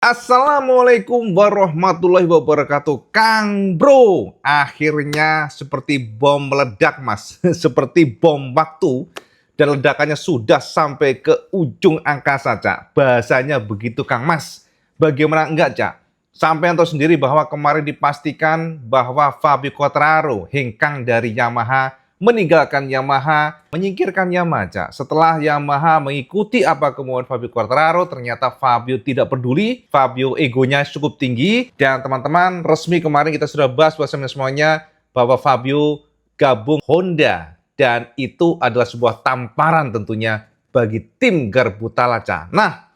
Assalamualaikum warahmatullahi wabarakatuh. Kang Bro, akhirnya seperti bom meledak mas, seperti bom waktu, dan ledakannya sudah sampai ke ujung angkasa, Cak. Bahasanya begitu, Kang Mas. Bagaimana enggak, Cak? Sampai tahu sendiri bahwa kemarin dipastikan bahwa Fabio Quartararo, hengkang dari Yamaha, meninggalkan Yamaha, menyingkirkan Yamaha, Cak. Setelah Yamaha mengikuti apa kemauan Fabio Quartararo, ternyata Fabio tidak peduli, Fabio egonya cukup tinggi, dan teman-teman resmi kemarin kita sudah bahas bersama semuanya bahwa Fabio gabung Honda, dan itu adalah sebuah tamparan tentunya bagi tim Garbutala, Cak. Nah,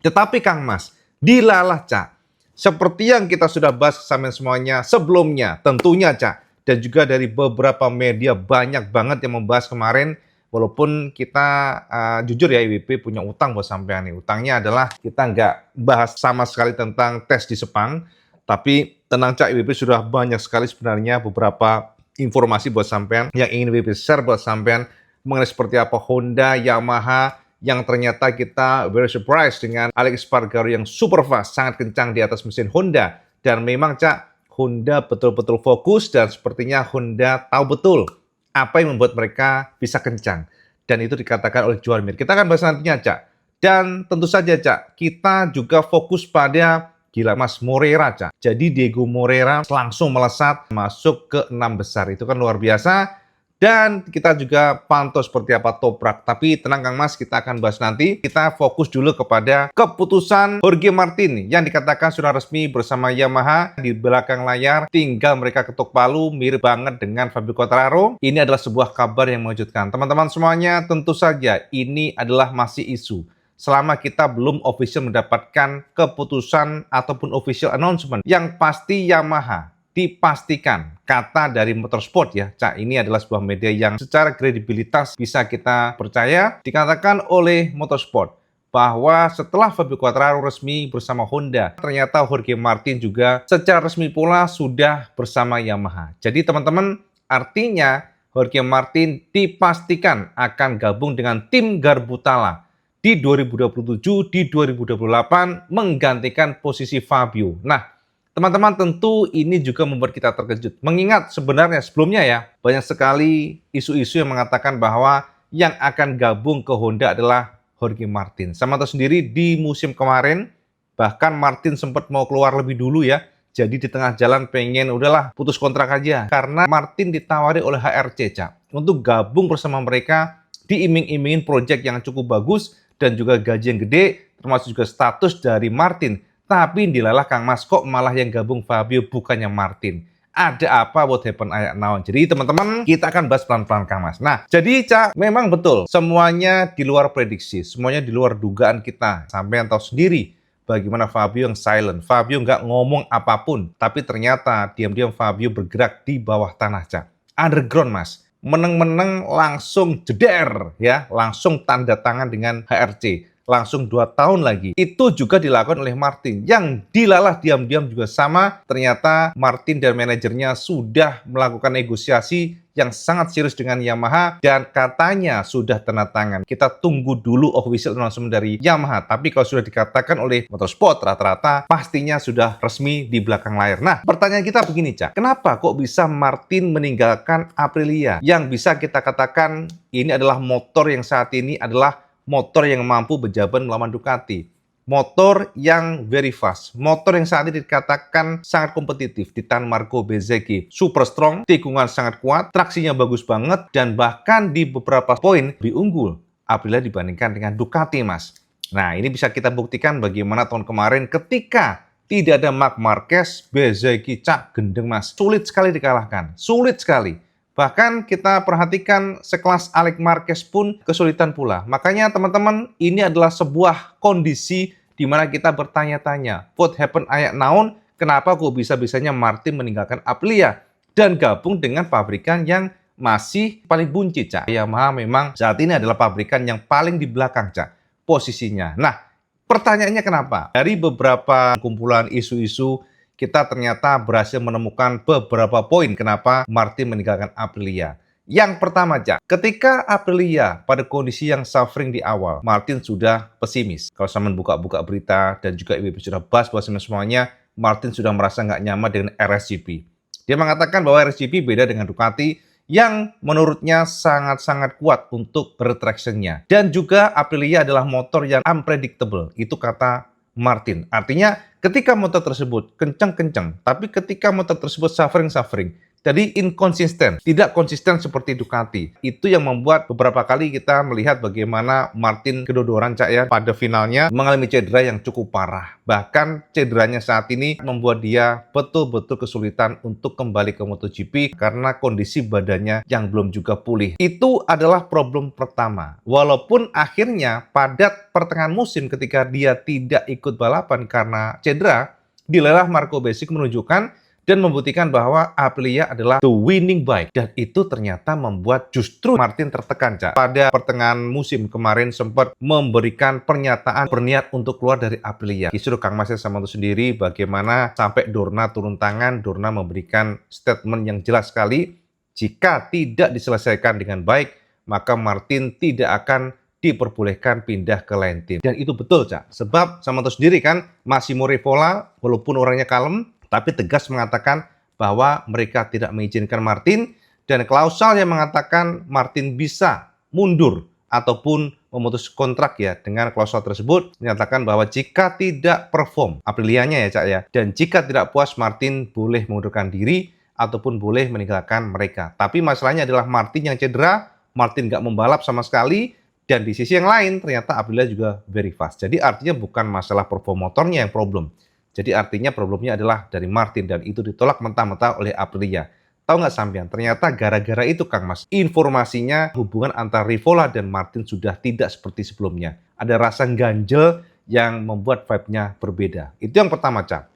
tetapi Kang Mas, dilalah, Cak. Seperti yang kita sudah bahas sama semuanya sebelumnya, tentunya, Cak, dan juga dari beberapa media banyak banget yang membahas kemarin, walaupun kita jujur ya, IWP punya utang buat sampean nih. Utangnya adalah kita nggak bahas sama sekali tentang tes di Sepang, tapi tenang, Cak, IWP sudah banyak sekali sebenarnya beberapa informasi buat sampean yang ingin IWP share buat sampean mengenai seperti apa Honda, Yamaha, yang ternyata kita very surprise dengan Alex Espargaro yang super fast, sangat kencang di atas mesin Honda. Dan memang, Cak, Honda betul-betul fokus dan sepertinya Honda tahu betul apa yang membuat mereka bisa kencang. Dan itu dikatakan oleh Joan Mir. Kita akan bahas nantinya, Cak. Dan tentu saja, Cak, kita juga fokus pada gila Mas Moreira, Cak. Jadi Diego Moreira langsung melesat masuk ke 6 besar. Itu kan luar biasa. Dan kita juga pantau seperti apa Toprak. Tapi tenang Kang Mas, kita akan bahas nanti. Kita fokus dulu kepada keputusan Jorge Martin yang dikatakan sudah resmi bersama Yamaha. Di belakang layar tinggal mereka ketuk palu, mirip banget dengan Fabio Quartararo. Ini adalah sebuah kabar yang mengejutkan. Teman-teman semuanya, tentu saja ini adalah masih isu. Selama kita belum official mendapatkan keputusan ataupun official announcement, yang pasti Yamaha dipastikan, kata dari Motorsport ya, Cak, ini adalah sebuah media yang secara kredibilitas bisa kita percaya, dikatakan oleh Motorsport bahwa setelah Fabio Quartararo resmi bersama Honda, ternyata Jorge Martin juga secara resmi pula sudah bersama Yamaha. Jadi teman-teman, artinya Jorge Martin dipastikan akan gabung dengan tim Garbutala di 2027, di 2028 menggantikan posisi Fabio. Nah, teman-teman, tentu ini juga membuat kita terkejut. Mengingat sebenarnya sebelumnya ya, banyak sekali isu-isu yang mengatakan bahwa yang akan gabung ke Honda adalah Jorge Martin. Sama tahu sendiri di musim kemarin, bahkan Martin sempat mau keluar lebih dulu ya. Jadi di tengah jalan pengen udahlah putus kontrak aja. Karena Martin ditawari oleh HRC, Cak, untuk gabung bersama mereka, diiming-imingin proyek yang cukup bagus dan juga gaji yang gede, termasuk juga status dari Martin. Tapi dilalah Kang Mas, kok malah yang gabung Fabio bukannya Martin. Ada apa what happen ayak naon? Jadi teman-teman, kita akan bahas pelan-pelan Kang Mas. Nah, jadi Cak, memang betul semuanya di luar prediksi, semuanya di luar dugaan kita. Sampai yang tahu sendiri bagaimana Fabio yang silent. Fabio nggak ngomong apapun, tapi ternyata diam-diam Fabio bergerak di bawah tanah, Cak. Underground, Mas. Meneng-meneng langsung jeder ya, langsung tanda tangan dengan HRC. Langsung 2 tahun lagi. Itu juga dilakukan oleh Martin. Yang dilalah diam-diam juga sama. Ternyata Martin dan manajernya sudah melakukan negosiasi yang sangat serius dengan Yamaha. Dan katanya sudah tanda tangan. Kita tunggu dulu official announcement dari Yamaha. Tapi kalau sudah dikatakan oleh Motorsport, rata-rata pastinya sudah resmi di belakang layar. Nah, pertanyaan kita begini, Cak. Kenapa kok bisa Martin meninggalkan Aprilia? Yang bisa kita katakan ini adalah motor yang saat ini adalah motor yang mampu berjaban melawan Ducati. Motor yang very fast. Motor yang saat ini dikatakan sangat kompetitif di tangan Marco Bezzecchi. Super strong, tikungan sangat kuat, traksinya bagus banget, dan bahkan di beberapa poin lebih unggul Aprilia dibandingkan dengan Ducati, Mas. Nah, ini bisa kita buktikan bagaimana tahun kemarin ketika tidak ada Marc Marquez, Bezzecchi, Cak, gendeng, Mas. Sulit sekali dikalahkan. Sulit sekali. Bahkan kita perhatikan sekelas Alex Marquez pun kesulitan pula. Makanya teman-teman, ini adalah sebuah kondisi di mana kita bertanya-tanya, what happened ayak naon? Kenapa kok bisa-bisanya Martin meninggalkan Aprilia dan gabung dengan pabrikan yang masih paling buncit, Cak? Yamaha memang saat ini adalah pabrikan yang paling di belakang, Cak, posisinya. Nah, pertanyaannya kenapa? Dari beberapa kumpulan isu-isu, kita ternyata berhasil menemukan beberapa poin kenapa Martin meninggalkan Aprilia. Yang pertama, Cak, ketika Aprilia pada kondisi yang suffering di awal, Martin sudah pesimis. Kalau saya buka-buka berita dan juga IWB sudah bahas bahwa semuanya, Martin sudah merasa nggak nyaman dengan RSGP. Dia mengatakan bahwa RSGP beda dengan Ducati yang menurutnya sangat-sangat kuat untuk retraction-nya. Dan juga Aprilia adalah motor yang unpredictable. Itu kata Martin. Artinya ketika motor tersebut kencang-kencang, tapi ketika motor tersebut suffering-suffering, jadi inkonsisten, tidak konsisten seperti Ducati. Itu yang membuat beberapa kali kita melihat bagaimana Martin kedodoran, Cak, ya, pada finalnya mengalami cedera yang cukup parah. Bahkan cederanya saat ini membuat dia betul-betul kesulitan untuk kembali ke MotoGP karena kondisi badannya yang belum juga pulih. Itu adalah problem pertama. Walaupun akhirnya pada pertengahan musim ketika dia tidak ikut balapan karena cedera, dilelah Marco Bezzecchi menunjukkan dan membuktikan bahwa Aprilia adalah the winning bike. Dan itu ternyata membuat justru Martin tertekan, Cak. Pada pertengahan musim kemarin sempat memberikan pernyataan berniat untuk keluar dari Aprilia. Kisru Kang Mas sama itu sendiri bagaimana sampai Dorna turun tangan, Dorna memberikan statement yang jelas sekali, jika tidak diselesaikan dengan baik, maka Martin tidak akan diperbolehkan pindah ke lain tim. Dan itu betul, Cak. Sebab sama itu sendiri kan, Massimo Rivola walaupun orangnya kalem, tapi tegas mengatakan bahwa mereka tidak mengizinkan Martin, dan klausal yang mengatakan Martin bisa mundur ataupun memutus kontrak ya dengan klausal tersebut menyatakan bahwa jika tidak perform Aprilianya ya, Cak, ya, dan jika tidak puas Martin boleh mengundurkan diri ataupun boleh meninggalkan mereka. Tapi masalahnya adalah Martin yang cedera, Martin nggak membalap sama sekali, dan di sisi yang lain ternyata Aprilia juga very fast. Jadi artinya bukan masalah perform motornya yang problem. Jadi artinya problemnya adalah dari Martin dan itu ditolak mentah-mentah oleh Aprilia. Tahu nggak sampean? Ternyata gara-gara itu, Kang Mas, informasinya hubungan antara Rivola dan Martin sudah tidak seperti sebelumnya. Ada rasa ganjel yang membuat vibe-nya berbeda. Itu yang pertama, Cak.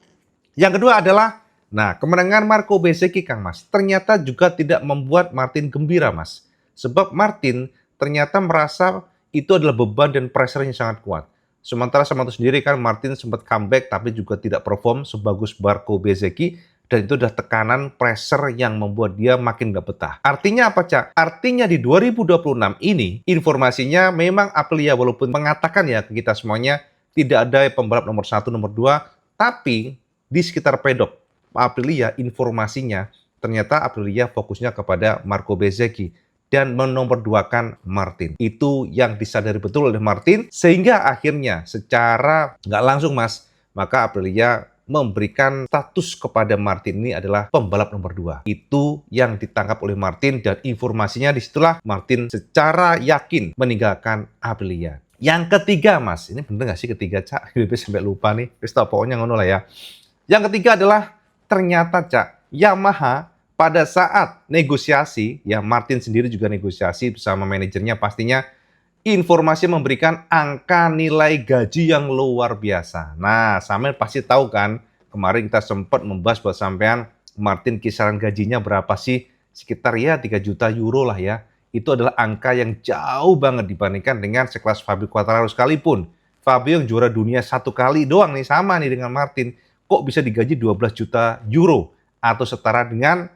Yang kedua adalah, nah, kemenangan Marco Bezzecchi, Kang Mas, ternyata juga tidak membuat Martin gembira, Mas. Sebab Martin ternyata merasa itu adalah beban dan pressure yang sangat kuat. Sementara sama itu sendiri kan Martin sempat comeback tapi juga tidak perform sebagus Marco Bezzecchi, dan itu adalah tekanan pressure yang membuat dia makin gak betah. Artinya apa, Cak? Artinya di 2026 ini informasinya memang Aprilia walaupun mengatakan ya ke kita semuanya tidak ada pembalap nomor 1, nomor 2, tapi di sekitar pedok Aprilia informasinya ternyata Aprilia fokusnya kepada Marco Bezzecchi dan menomorduakan Martin. Itu yang disadari betul oleh Martin, sehingga akhirnya secara nggak langsung, Mas, maka Aprilia memberikan status kepada Martin ini adalah pembalap nomor 2. Itu yang ditangkap oleh Martin, dan informasinya disitulah Martin secara yakin meninggalkan Aprilia. Yang ketiga, Mas, ini bener nggak sih ketiga, Cak? Gue sampai lupa nih, pokoknya ngono lah ya. Yang ketiga adalah ternyata, Cak, Yamaha pada saat negosiasi, ya Martin sendiri juga negosiasi bersama manajernya, pastinya informasi memberikan angka nilai gaji yang luar biasa. Nah, sampean pasti tahu kan, kemarin kita sempat membahas buat sampean Martin kisaran gajinya berapa sih? Sekitar ya 3 juta euro lah ya. Itu adalah angka yang jauh banget dibandingkan dengan sekelas Fabio Quartararo sekalipun. Fabio yang juara dunia 1 kali doang nih, sama nih dengan Martin. Kok bisa digaji 12 juta euro atau setara dengan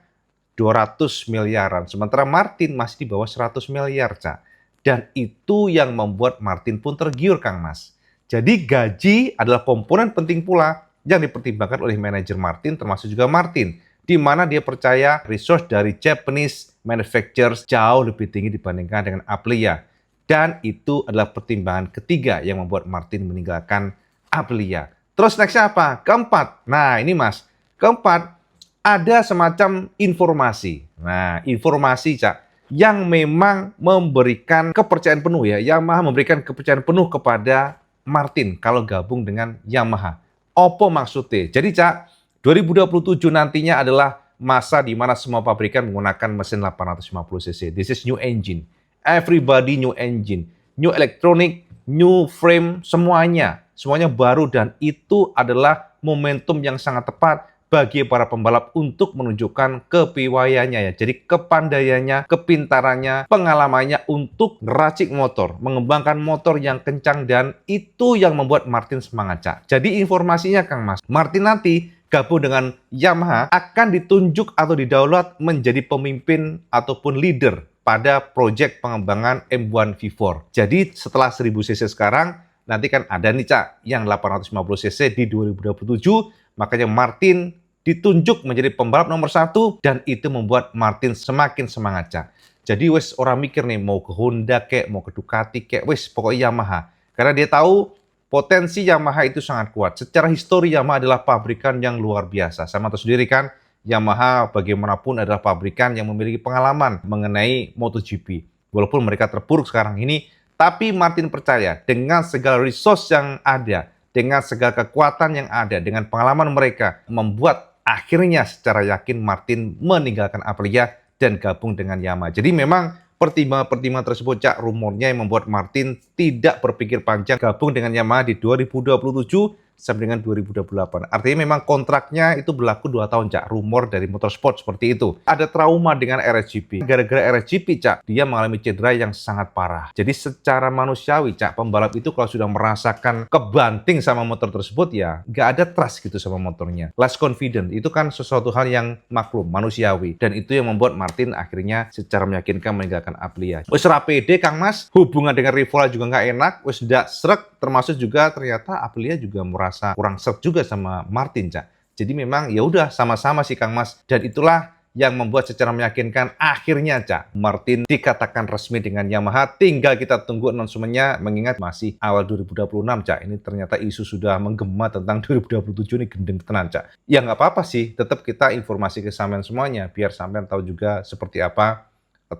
200 miliaran. Sementara Martin masih di bawah 100 miliar, Cak. Dan itu yang membuat Martin pun tergiur, Kang Mas. Jadi gaji adalah komponen penting pula yang dipertimbangkan oleh manajer Martin, termasuk juga Martin, di mana dia percaya resource dari Japanese manufacturers jauh lebih tinggi dibandingkan dengan Aprilia. Dan itu adalah pertimbangan ketiga yang membuat Martin meninggalkan Aprilia. Terus nextnya apa? Keempat. Nah ini, Mas, keempat, ada semacam informasi. Nah, informasi, Cak, yang memang memberikan kepercayaan penuh ya. Yamaha memberikan kepercayaan penuh kepada Martin kalau gabung dengan Yamaha. Apa maksudnya? Jadi, Cak, 2027 nantinya adalah masa di mana semua pabrikan menggunakan mesin 850 cc. This is new engine. Everybody new engine. New electronic, new frame, semuanya baru, dan itu adalah momentum yang sangat tepat bagi para pembalap untuk menunjukkan kepiawaiannya ya. Jadi kepandaiannya, kepintarannya, pengalamannya untuk ngeracik motor, mengembangkan motor yang kencang, dan itu yang membuat Martin semangat, Cak. Jadi informasinya, Kang Mas, Martin nanti gabung dengan Yamaha akan ditunjuk atau didaulat menjadi pemimpin ataupun leader pada proyek pengembangan M1 V4. Jadi setelah 1000 cc sekarang, nanti kan ada nih Cak yang 850 cc di 2027, makanya Martin ditunjuk menjadi pembalap nomor 1 dan itu membuat Martin semakin semangat Cak. Jadi wes orang mikir nih mau ke Honda kek, mau ke Ducati kek, wes pokoknya Yamaha. Karena dia tahu potensi Yamaha itu sangat kuat. Secara histori Yamaha adalah pabrikan yang luar biasa. Sama tahu sendiri kan, Yamaha bagaimanapun adalah pabrikan yang memiliki pengalaman mengenai MotoGP. Walaupun mereka terpuruk sekarang ini, tapi Martin percaya dengan segala resource yang ada, dengan segala kekuatan yang ada, dengan pengalaman mereka, membuat akhirnya secara yakin Martin meninggalkan Aprilia dan gabung dengan Yamaha. Jadi memang pertimbangan-pertimbangan tersebut Cak, rumornya yang membuat Martin tidak berpikir panjang gabung dengan Yamaha di 2027 sampai dengan 2028. Artinya memang kontraknya itu berlaku 2 tahun Cak. Rumor dari Motorsport seperti itu. Ada trauma dengan RSGP. Gara-gara RSGP Cak, dia mengalami cedera yang sangat parah. Jadi secara manusiawi Cak, pembalap itu kalau sudah merasakan kebanting sama motor tersebut ya nggak ada trust gitu sama motornya. Less confident. Itu kan sesuatu hal yang maklum, manusiawi. Dan itu yang membuat Martin akhirnya secara meyakinkan meninggalkan Aprilia. Wes pede Kang Mas, hubungan dengan rival juga nggak enak, wes ndak srek, termasuk juga ternyata Aprilia juga merasa kurang serg juga sama Martin, Cak. Jadi memang ya udah sama-sama sih Kang Mas. Dan itulah yang membuat secara meyakinkan akhirnya Cak, Martin dikatakan resmi dengan Yamaha. Tinggal kita tunggu announcementnya, mengingat masih awal 2026 Cak. Ini ternyata isu sudah menggema tentang 2027 ini gendeng tenan Cak. Ya nggak apa-apa sih, tetap kita informasi ke sampean semuanya biar sampean tahu juga seperti apa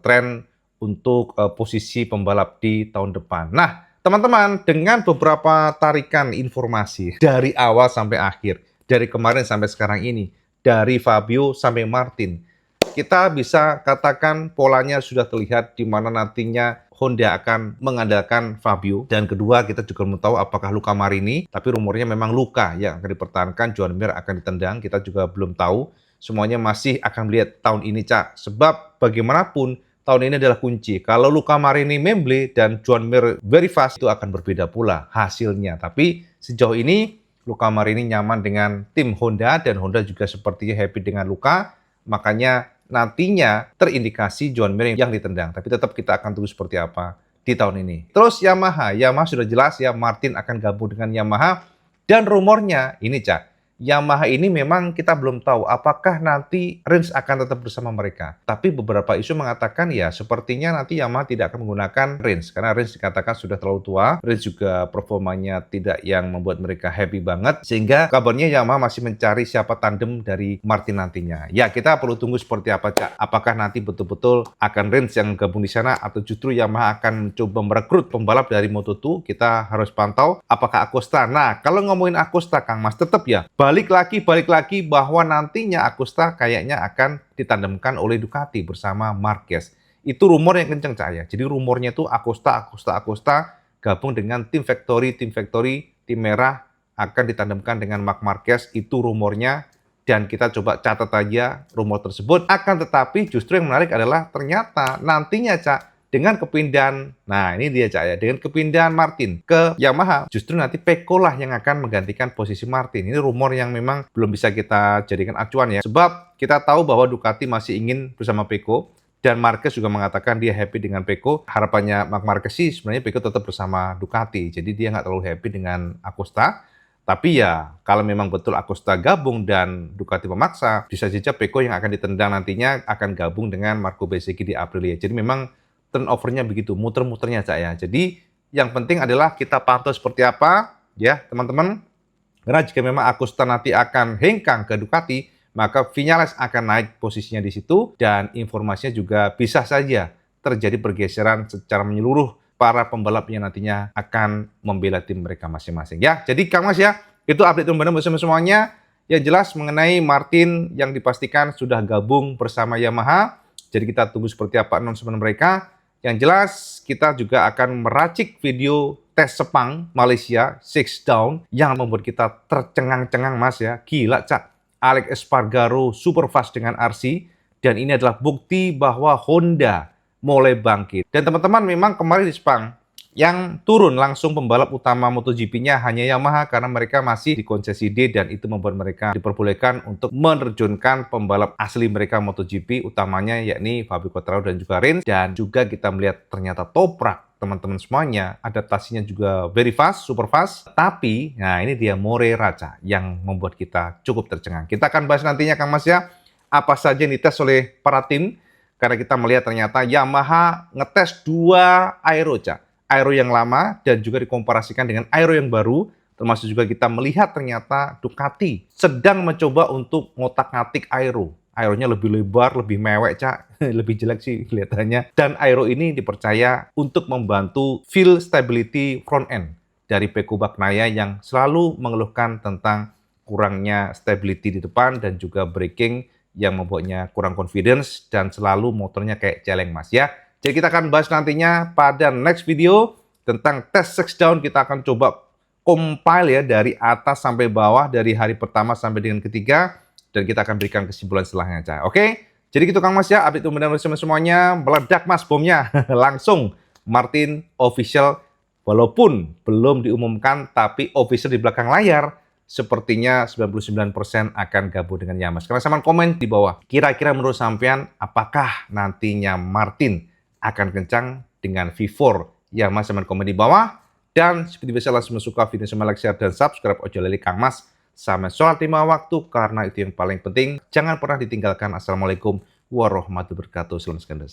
tren untuk posisi pembalap di tahun depan. Nah, teman-teman, dengan beberapa tarikan informasi dari awal sampai akhir, dari kemarin sampai sekarang ini, dari Fabio sampai Martin, kita bisa katakan polanya sudah terlihat di mana nantinya Honda akan mengandalkan Fabio. Dan kedua, kita juga belum tahu apakah Luca Marini, tapi rumornya memang Luca yang akan dipertahankan, Joan Mir akan ditendang, kita juga belum tahu. Semuanya masih akan melihat tahun ini, Cak. Sebab bagaimanapun, tahun ini adalah kunci. Kalau Luca Marini memble dan Joan Mir very fast, itu akan berbeda pula hasilnya. Tapi sejauh ini Luca Marini nyaman dengan tim Honda dan Honda juga sepertinya happy dengan Luca. Makanya nantinya terindikasi Joan Mir yang ditendang. Tapi tetap kita akan tunggu seperti apa di tahun ini. Terus Yamaha sudah jelas ya Martin akan gabung dengan Yamaha. Dan rumornya ini Cak, Yamaha ini memang kita belum tahu apakah nanti Rins akan tetap bersama mereka. Tapi beberapa isu mengatakan ya sepertinya nanti Yamaha tidak akan menggunakan Rins. Karena Rins dikatakan sudah terlalu tua. Rins juga performanya tidak yang membuat mereka happy banget. Sehingga kabarnya Yamaha masih mencari siapa tandem dari Martin nantinya. Ya kita perlu tunggu seperti apa Cak. Apakah nanti betul-betul akan Rins yang gabung di sana atau justru Yamaha akan mencoba merekrut pembalap dari Moto2. Kita harus pantau apakah Acosta. Nah kalau ngomongin Acosta Kang Mas tetap ya. Balik lagi bahwa nantinya Acosta kayaknya akan ditandemkan oleh Ducati bersama Marquez. Itu rumor yang kenceng Cak ya. Jadi rumornya itu Acosta gabung dengan tim Factory, tim merah akan ditandemkan dengan Marc Marquez. Itu rumornya dan kita coba catat aja rumor tersebut. Akan tetapi justru yang menarik adalah ternyata nantinya Cak, dengan kepindahan, nah ini dia Cak ya, dengan kepindahan Martin ke Yamaha, justru nanti Pecco lah yang akan menggantikan posisi Martin. Ini rumor yang memang belum bisa kita jadikan acuan ya. Sebab kita tahu bahwa Ducati masih ingin bersama Pecco, dan Marquez juga mengatakan dia happy dengan Pecco. Harapannya Marc Marquez sih sebenarnya Pecco tetap bersama Ducati, jadi dia nggak terlalu happy dengan Acosta. Tapi ya, kalau memang betul Acosta gabung dan Ducati memaksa, bisa saja Pecco yang akan ditendang nantinya akan gabung dengan Marco Bezzecchi di Aprilia. Jadi memang turnover-nya begitu, muter-muternya Cak ya. Jadi yang penting adalah kita pantau seperti apa ya teman-teman. Karena jika memang Acosta nanti akan hengkang ke Ducati, maka Viñales akan naik posisinya di situ dan informasinya juga bisa saja terjadi pergeseran secara menyeluruh para pembalap yang nantinya akan membela tim mereka masing-masing ya. Jadi Kang Mas ya, itu update teman-teman bersama semuanya. Yang jelas mengenai Martin yang dipastikan sudah gabung bersama Yamaha. Jadi kita tunggu seperti apa announcement mereka. Yang jelas kita juga akan meracik video tes Sepang Malaysia 6 down yang membuat kita tercengang-cengang Mas ya. Gila Cak. Alex Espargaro super fast dengan RC dan ini adalah bukti bahwa Honda mulai bangkit. Dan teman-teman memang kemarin di Sepang Yang turun langsung pembalap utama MotoGP-nya hanya Yamaha karena mereka masih di konsesi D dan itu membuat mereka diperbolehkan untuk menerjunkan pembalap asli mereka MotoGP utamanya yakni Fabio Quartararo dan juga Rins. Dan juga kita melihat ternyata Toprak, teman-teman semuanya, adaptasinya juga very fast, super fast. Tapi, nah ini dia More Raca yang membuat kita cukup tercengang. Kita akan bahas nantinya Kang Mas ya, apa saja yang dites oleh para tim. Karena kita melihat ternyata Yamaha ngetes 2 aero, aero yang lama dan juga dikomparasikan dengan aero yang baru, termasuk juga kita melihat ternyata Ducati sedang mencoba untuk ngotak-ngatik aero. Aeronya lebih lebar, lebih mewek, lebih jelek sih kelihatannya. Dan aero ini dipercaya untuk membantu feel stability front end dari Pecco Bagnaia yang selalu mengeluhkan tentang kurangnya stability di depan dan juga braking yang membuatnya kurang confidence dan selalu motornya kayak celeng Mas ya. Jadi kita akan bahas nantinya pada next video tentang tes 6down. Kita akan coba compile ya dari atas sampai bawah, dari hari pertama sampai dengan ketiga, dan kita akan berikan kesimpulan setelahnya, Cah. Oke? Jadi gitu Kang Mas ya, update mudah-mudahan semuanya meledak Mas bomnya. Langsung Martin official, walaupun belum diumumkan tapi official di belakang layar sepertinya 99% akan gabung dengan Yamaha. Sekarang sama komen di bawah. Kira-kira menurut sampean apakah nantinya Martin akan kencang dengan V4 Yamaha? Sama komen di bawah. Dan seperti biasa langsung suka video sama like, share, dan subscribe. Ojo lali Kang Mas sama sholat 5 waktu karena itu yang paling penting. Jangan pernah ditinggalkan. Assalamualaikum warahmatullahi wabarakatuh. Salam sekandas.